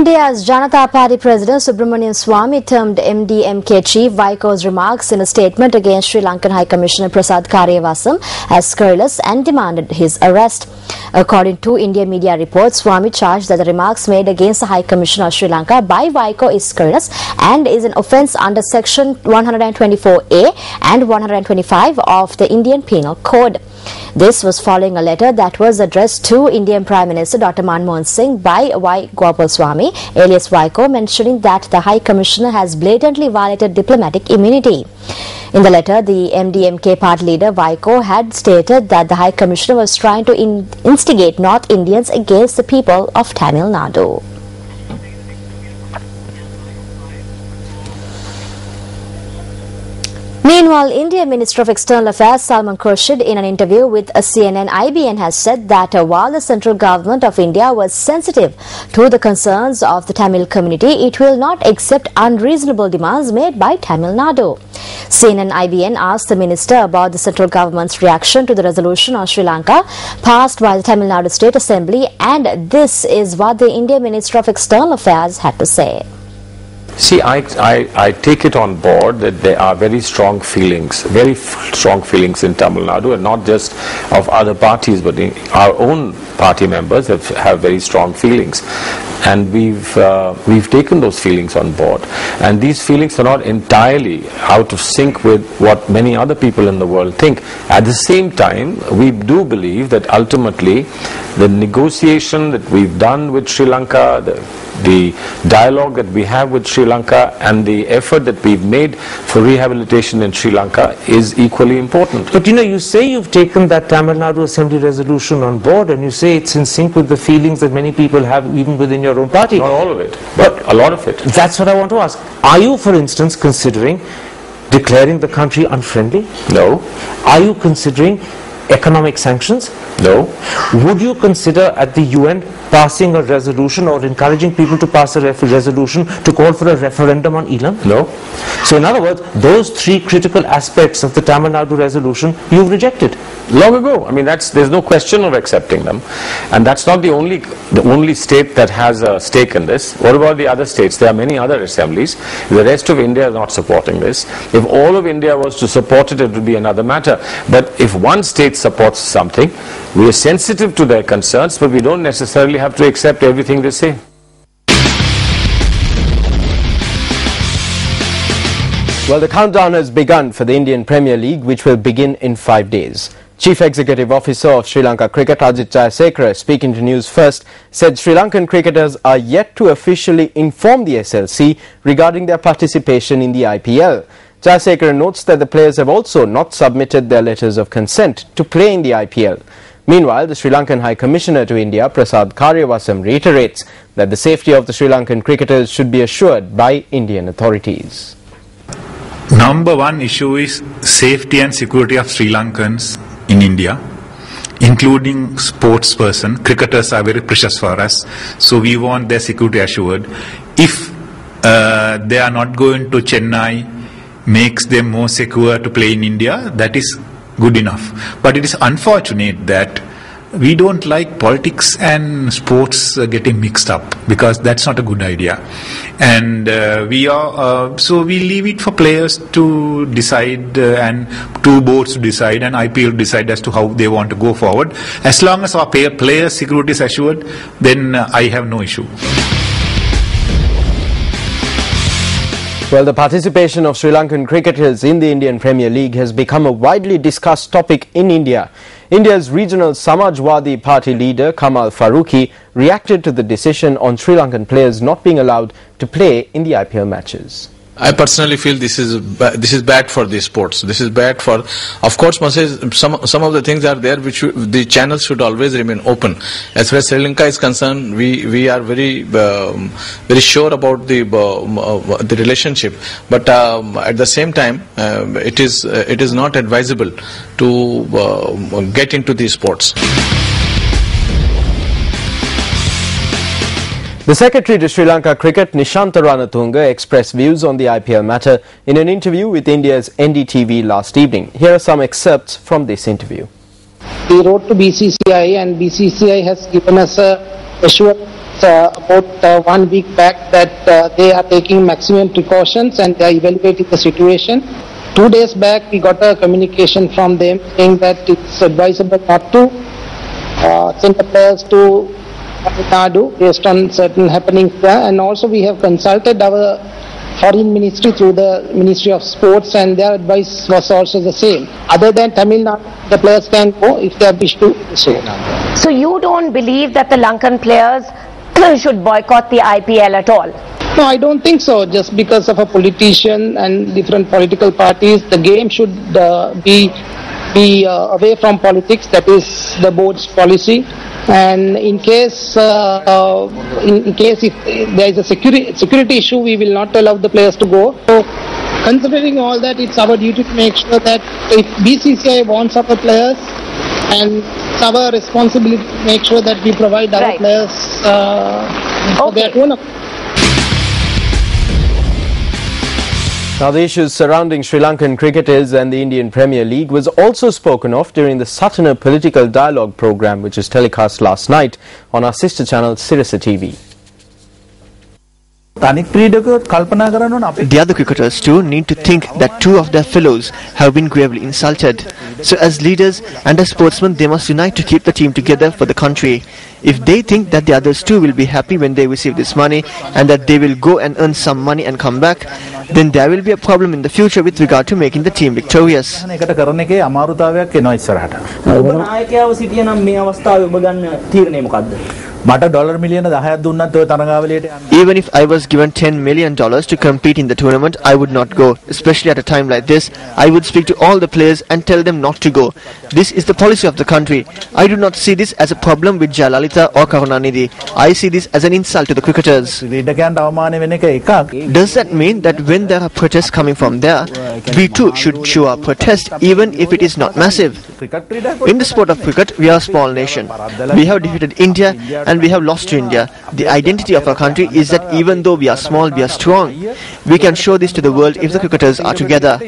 India's Janata Party President Subramanian Swamy termed MDMK chief Vaiko's remarks in a statement against Sri Lankan High Commissioner Prasad Kariyavasam as scurrilous and demanded his arrest. According to Indian media reports, Swamy charged that the remarks made against the High Commissioner of Sri Lanka by Vaiko is scurrilous and is an offence under Section 124A and 125 of the Indian Penal Code. This was following a letter that was addressed to Indian Prime Minister Dr. Manmohan Singh by Y. Gopalswamy, alias Vaiko, mentioning that the High Commissioner has blatantly violated diplomatic immunity. In the letter, the MDMK party leader Vaiko had stated that the High Commissioner was trying to instigate North Indians against the people of Tamil Nadu. Meanwhile, Indian Minister of External Affairs Salman Khurshid, in an interview with CNN-IBN, has said that while the central government of India was sensitive to the concerns of the Tamil community, it will not accept unreasonable demands made by Tamil Nadu. CNN-IBN asked the minister about the central government's reaction to the resolution on Sri Lanka passed by the Tamil Nadu State Assembly, and this is what the Indian Minister of External Affairs had to say. See, I take it on board that there are very strong feelings in Tamil Nadu, and not just of other parties, but our own party members have very strong feelings, and we've taken those feelings on board, and these feelings are not entirely out of sync with what many other people in the world think. At the same time, we do believe that ultimately the negotiation that we've done with Sri Lanka, the dialogue that we have with Sri Lanka, and the effort that we've made for rehabilitation in Sri Lanka is equally important. But you say you've taken that Tamil Nadu Assembly resolution on board, and you say it's in sync with the feelings that many people have even within your own party. Not all of it, but a lot of it. That's what I want to ask. Are you, for instance, considering declaring the country unfriendly? No. Are you considering economic sanctions? No. Would you consider at the UN passing a resolution or encouraging people to pass a resolution to call for a referendum on Elam? No. So in other words, those three critical aspects of the Tamil Nadu resolution you've rejected. Long ago. I mean, there's no question of accepting them, and that's not the only state that has a stake in this. What about the other states? There are many other assemblies. The rest of India is not supporting this. If all of India was to support it, it would be another matter. But if one state supports something, we are sensitive to their concerns, but we don't necessarily have to accept everything they say. Well, the countdown has begun for the Indian Premier League, which will begin in 5 days. Chief Executive Officer of Sri Lanka Cricket, Ajit Jayasekara, speaking to News First, said Sri Lankan cricketers are yet to officially inform the SLC regarding their participation in the IPL. Jayasekara notes that the players have also not submitted their letters of consent to play in the IPL. Meanwhile, the Sri Lankan High Commissioner to India, Prasad Kariyavasam, reiterates that the safety of the Sri Lankan cricketers should be assured by Indian authorities. Number one issue is safety and security of Sri Lankans in India, including sportsperson. Cricketers are very precious for us, so we want their security assured. If they are not going to Chennai, makes them more secure to play in India, that is good enough. But it is unfortunate that we don't like politics and sports getting mixed up, because that's not a good idea. And so we leave it for players to decide, and two boards to decide, and IPL to decide as to how they want to go forward. As long as our players' security is assured, then I have no issue. Well, the participation of Sri Lankan cricketers in the Indian Premier League has become a widely discussed topic in India. India's regional Samajwadi Party leader Kamal Farooqi reacted to the decision on Sri Lankan players not being allowed to play in the IPL matches. I personally feel this is bad for the sports. This is bad for, of course, some of the things are there which the channels should always remain open. As far as Sri Lanka is concerned, we are very sure about the relationship. But at the same time, it is not advisable to get into these sports. The Secretary to Sri Lanka Cricket, Nishantha Ranatunga, expressed views on the IPL matter in an interview with India's NDTV last evening. Here are some excerpts from this interview. We wrote to BCCI, and BCCI has given us a assurance about 1 week back that they are taking maximum precautions and they are evaluating the situation. 2 days back we got a communication from them saying that it's advisable not to send the players to Tamil Nadu based on certain happenings there, and also we have consulted our foreign ministry through the Ministry of Sports, and their advice was also the same. Other than Tamil Nadu, the players can go if they wish to do so. So you don't believe that the Lankan players should boycott the IPL at all? No, I don't think so. Just because of a politician and different political parties, the game should be away from politics. That is the board's policy. And in case if there is a security issue, we will not allow the players to go. So, considering all that, it's our duty to make sure that if BCCI wants our players, and it's our responsibility to make sure that we provide our players for their own. Now, the issues surrounding Sri Lankan cricketers and the Indian Premier League was also spoken of during the Satana Political Dialogue programme, which was telecast last night on our sister channel Sirasa TV. The other cricketers too need to think that two of their fellows have been gravely insulted. So as leaders and as sportsmen, they must unite to keep the team together for the country. If they think that the others too will be happy when they receive this money and that they will go and earn some money and come back, then there will be a problem in the future with regard to making the team victorious. Even if I was given $10 million to compete in the tournament, I would not go. Especially at a time like this, I would speak to all the players and tell them not to go. This is the policy of the country. I do not see this as a problem with Jayalalitha or Karunanidhi. I see this as an insult to the cricketers. Does that mean that when there are protests coming from there, we too should show our protest even if it is not massive? In the sport of cricket, we are a small nation. We have defeated India and we have lost to India. The identity of our country is that even though we are small, we are strong. We can show this to the world if the cricketers are together.